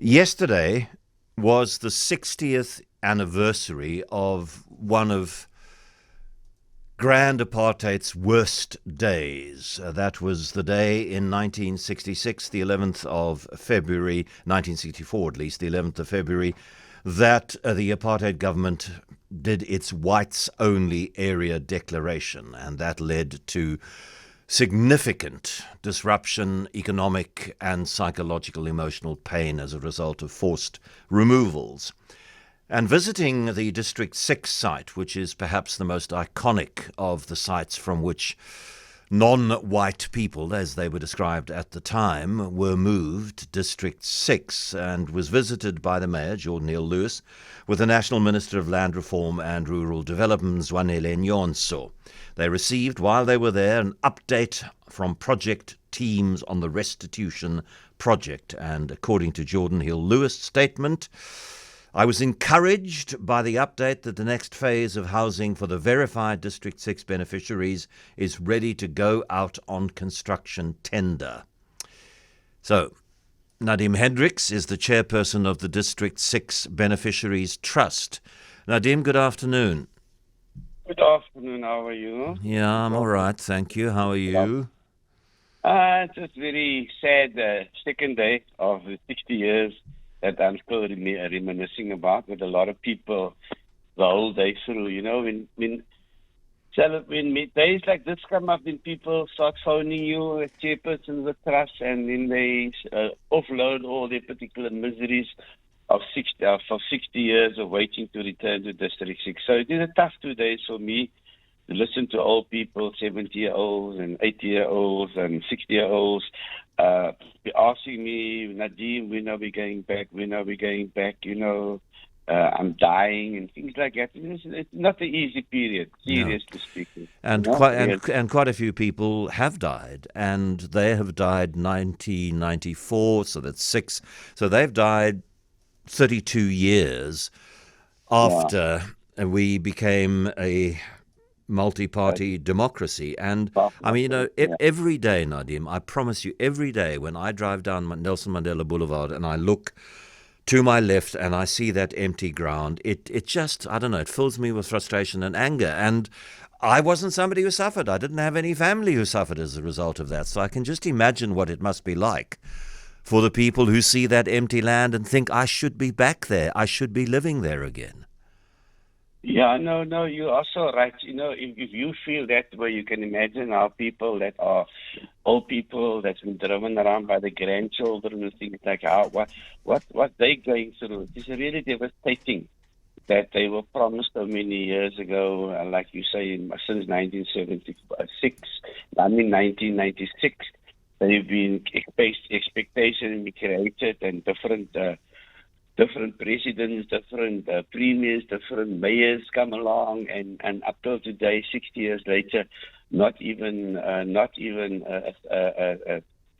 Yesterday was the 60th anniversary of one of Grand Apartheid's worst days. That was the day in 1966, the 11th of February, 1964 at least, the 11th of February, that the apartheid government did its whites-only area declaration, and that led to significant disruption, economic and psychological emotional pain as a result of forced removals. And visiting the District Six site, which is perhaps the most iconic of the sites from which non-white people, as they were described at the time, were moved, District 6, and was visited by the Mayor, Jordan Hill-Lewis, with the National Minister of Land Reform and Rural Development, Zwanele Nyonso. They received, while they were there, an update from project teams on the restitution project. And according to Jordan Hill-Lewis' statement, I was encouraged by the update that the next phase of housing for the verified District 6 beneficiaries is ready to go out on construction tender. So, Nadeem Hendricks is the chairperson of the District 6 Beneficiaries Trust. Nadeem, good afternoon. Good afternoon, how are you? Yeah, I'm all right, thank you. How are you? It's just very sad second day of the 60 years that I'm still reminiscing about with a lot of people the whole day through. You know, when days like this come up, when people start phoning you as chairperson of the trust, and then they offload all their particular miseries of 60 years of waiting to return to District 6. So it is a tough 2 days for me to listen to old people, 70-year-olds and 80-year-olds and 60-year-olds, asking me, Nadeem, when are we going back? When are we going back? You know, I'm dying and things like that. It's not an easy period, seriously speaking. And quite a few people have died, and they have died 1994, so that's 6. So they've died 32 years after we became a multi-party democracy. And I mean, you know, every day, Nadeem, I promise you, every day when I drive down Nelson Mandela Boulevard and I look to my left and I see that empty ground, it just, I don't know, it fills me with frustration and anger. And I wasn't somebody who suffered. I didn't have any family who suffered as a result of that. So I can just imagine what it must be like for the people who see that empty land and think, I should be back there. I should be living there again. Yeah, no, you are so right. You know, if you feel that way, you can imagine how people that are old people that's been driven around by the grandchildren and things like what they're going through. It's really devastating that they were promised so many years ago, like you say, since 1996. They've been expectations created, and different presidents, different premiers, different mayors come along, and up till today, 60 years later, not even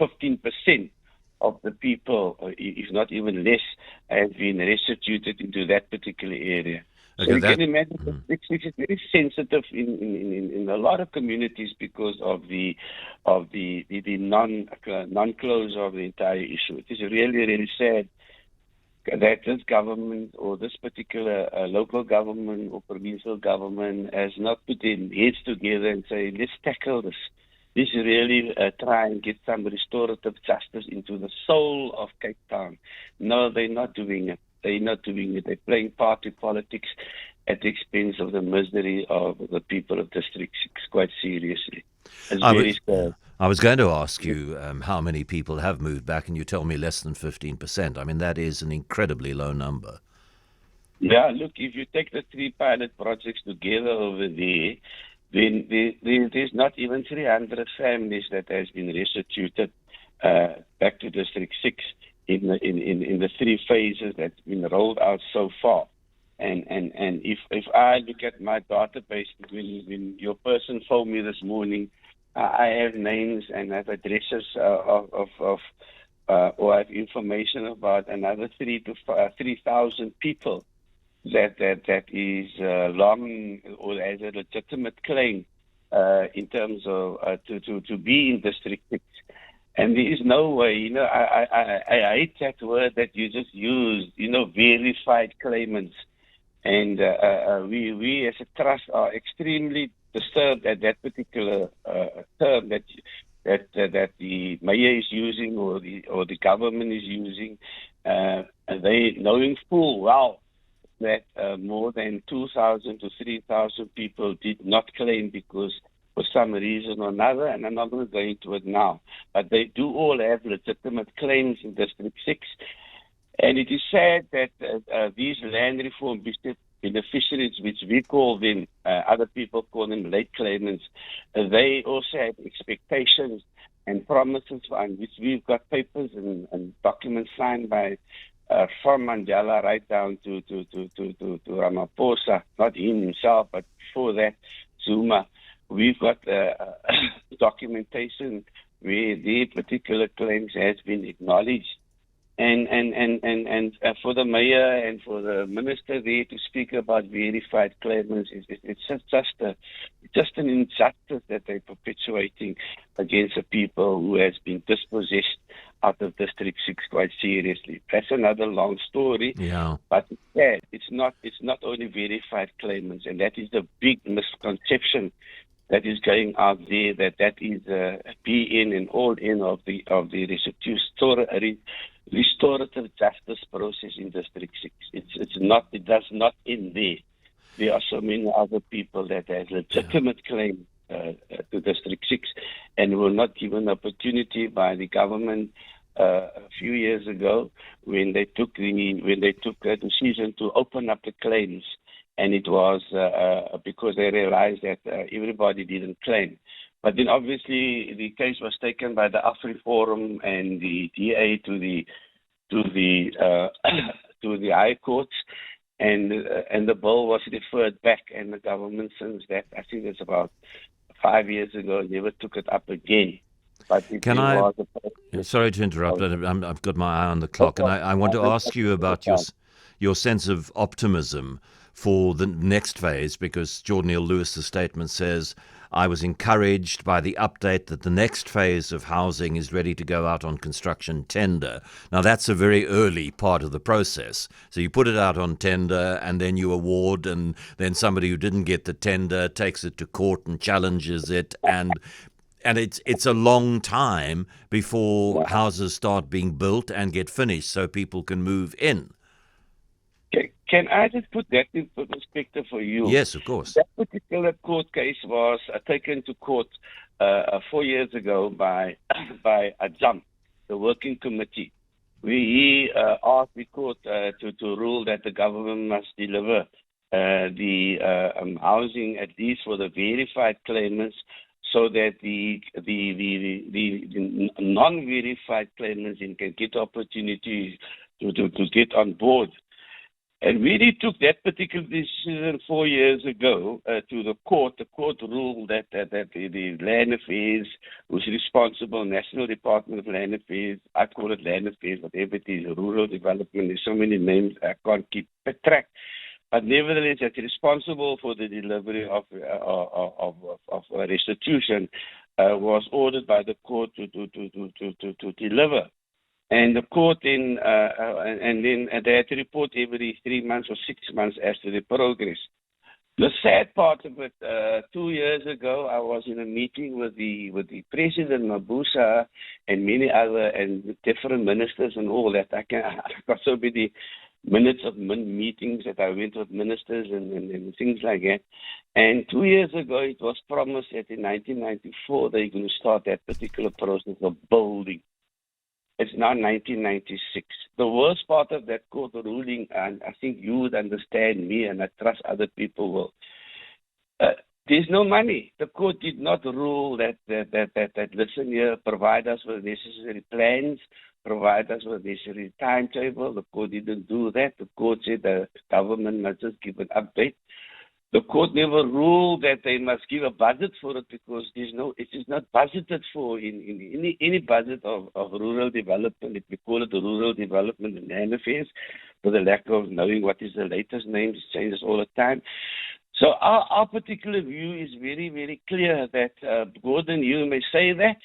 15% of the people, if not even less, have been restituted into that particular area. So you can imagine it's very sensitive in a lot of communities because of the non-close of the entire issue. It is really sad that this government or this particular local government or provincial government has not put their heads together and say, let's tackle this. Let's really try and get some restorative justice into the soul of Cape Town. No, they're not doing it. They're playing party politics at the expense of the misery of the people of District 6, quite seriously. It's very sad. I was going to ask you how many people have moved back, and you tell me less than 15%. I mean, that is an incredibly low number. Yeah, look, if you take the 3 pilot projects together over there, then there's not even 300 families that has been restituted back to District 6 in the 3 phases that's been rolled out so far. And if I look at my database, when your person phoned me this morning, I have names and have addresses or I have information about another 3,000 people that is long or has a legitimate claim in terms of to be in District 6. And there is no way, I hate that word that you just used, verified claimants. And we as a trust are extremely disturbed at that particular term that the mayor is using or the government is using. They knowing full well that more than 2,000 to 3,000 people did not claim because for some reason or another, and I'm not going to go into it now, but they do all have legitimate claims in District 6. And it is sad that these land reform beneficiaries, which we call them, other people call them late claimants, they also have expectations and promises on which we've got papers and documents signed by from Mandela right down to Ramaphosa, not him himself, but before that, Zuma. We've got documentation where their particular claims has been acknowledged. And for the mayor and for the minister there to speak about verified claimants, it's just an injustice that they're perpetuating against the people who has been dispossessed out of District 6 quite seriously. That's another long story. Yeah. But it's not only verified claimants, and that is the big misconception that is going out there, that is be-in and all-in of the restorative justice process in District 6. It does not end there. There are so many other people that have legitimate claim to District 6 and were not given opportunity by the government a few years ago when they took a decision to open up the claims. And it was because they realized that everybody didn't claim. But then obviously the case was taken by the Afri Forum and the DA to the High Courts, and the bill was referred back, and the government since that, I think it's about 5 years ago, never took it up again. But sorry to interrupt, but I've got my eye on the clock, and I want to ask you about your sense of optimism for the next phase, because Jordan Neal Lewis's statement says, I was encouraged by the update that the next phase of housing is ready to go out on construction tender. Now, that's a very early part of the process. So you put it out on tender and then you award, and then somebody who didn't get the tender takes it to court and challenges it. And it's a long time before houses start being built and get finished so people can move in. Can I just put that in perspective for you? Yes, of course. That particular court case was taken to court 4 years ago by AJAM, the working committee. We asked the court to rule that the government must deliver the housing, at least for the verified claimants, so that the non-verified claimants can get opportunity to get on board. And we really took that particular decision 4 years ago to the court. The court ruled that the Land Affairs was responsible, National Department of Land Affairs, I call it Land Affairs, whatever it is, rural development, there's so many names I can't keep track. But nevertheless, it's responsible for the delivery of restitution, was ordered by the court to deliver. And the court then they had to report every 3 months or 6 months as to the progress. The sad part of it, 2 years ago, I was in a meeting with the President Mabuza and many other and different ministers and all that. I got so many minutes of meetings that I went with ministers and things like that. And 2 years ago, it was promised that in 1994 they're going to start that particular process of building. It's now 1996. The worst part of that court ruling, and I think you would understand me, and I trust other people will. There's no money. The court did not rule that listen here, provide us with necessary plans, provide us with necessary timetable. The court didn't do that. The court said the government must just give an update. The court never ruled that they must give a budget for it because it is not budgeted for in any budget of rural development. If we call it the Rural Development and Land Affairs, for the lack of knowing what is the latest name, it changes all the time. So our particular view is very, very clear that, Gordon, you may say that,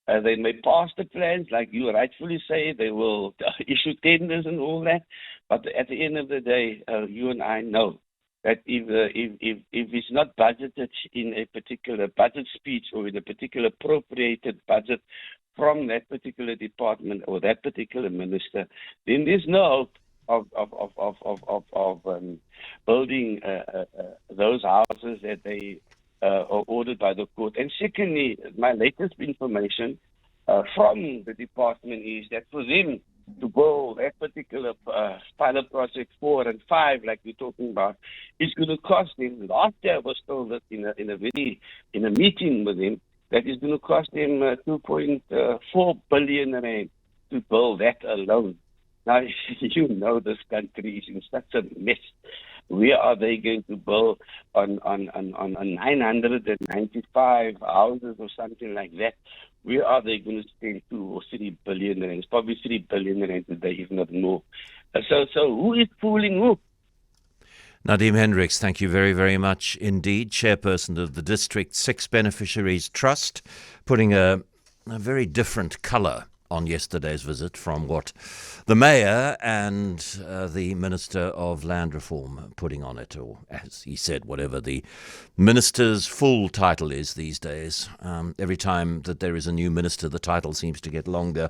They may pass the plans, like you rightfully say. They will issue tenders and all that. But at the end of the day, you and I know that if it's not budgeted in a particular budget speech or in a particular appropriated budget from that particular department or that particular minister, then there's no hope of building those houses that they are ordered by the court. And secondly, my latest information from the department is that for them to build that particular pilot project 4 and 5, like we're talking about, is going to cost them. Last year I was told that in a meeting with them that is going to cost them 2.4 billion rand to build that alone. Now you know this country is in such a mess. Where are they going to build on 995 houses or something like that? Where are they going to spend 2 or 3 billion rand? It's probably 3 billion rand today, if not more. So who is fooling who? Nadeem Hendricks, thank you very, very much indeed. Chairperson of the District Six Beneficiaries Trust, putting a very different colour on yesterday's visit from what the Mayor and the Minister of Land Reform putting on it, or as he said, whatever the Minister's full title is these days. Every time that there is a new minister, the title seems to get longer.